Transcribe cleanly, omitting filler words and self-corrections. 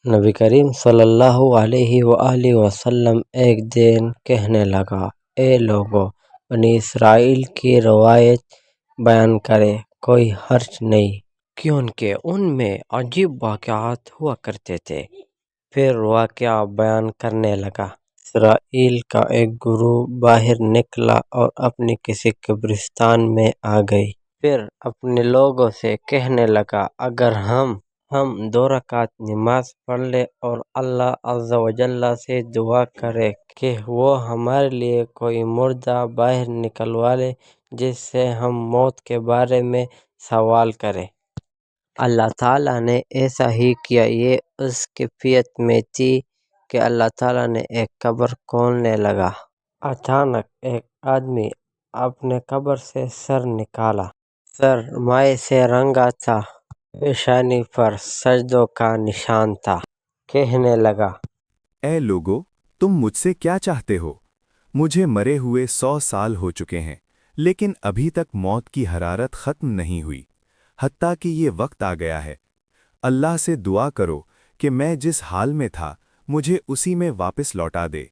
نبی کریم صلی اللہ علیہ وآلہ وسلم ایک دن کہنے لگا، اے لوگو، بنی اسرائیل کی روایت بیان کرے، کوئی حرج نہیں، کیونکہ ان میں عجیب واقعات ہوا کرتے تھے۔ پھر واقعہ بیان کرنے لگا۔ اسرائیل کا ایک گروہ باہر نکلا اور اپنی کسی قبرستان میں آ گئی۔ پھر اپنے لوگوں سے کہنے لگا، اگر ہم 2 رکعت نماز پڑھ لیں اور اللہ عز و جل سے دعا کرے کہ وہ ہمارے لیے کوئی مردہ باہر نکلوا لے جس سے ہم موت کے بارے میں سوال کریں۔ اللہ تعالیٰ نے ایسا ہی کیا۔ یہ اس کیفیت میں تھی کہ اللہ تعالیٰ نے ایک قبر کھولنے لگا۔ اچانک ایک آدمی اپنے قبر سے سر نکالا۔ سر مائع سے رنگا تھا، پیشانی پر سجدوں کا نشان تھا۔ کہنے لگا، اے لوگو، تم مجھ سے کیا چاہتے ہو؟ مجھے مرے ہوئے 100 سال ہو چکے ہیں، لیکن ابھی تک موت کی حرارت ختم نہیں ہوئی، حتیٰ کہ یہ وقت آ گیا ہے۔ اللہ سے دعا کرو کہ میں جس حال میں تھا مجھے اسی میں واپس لوٹا دے۔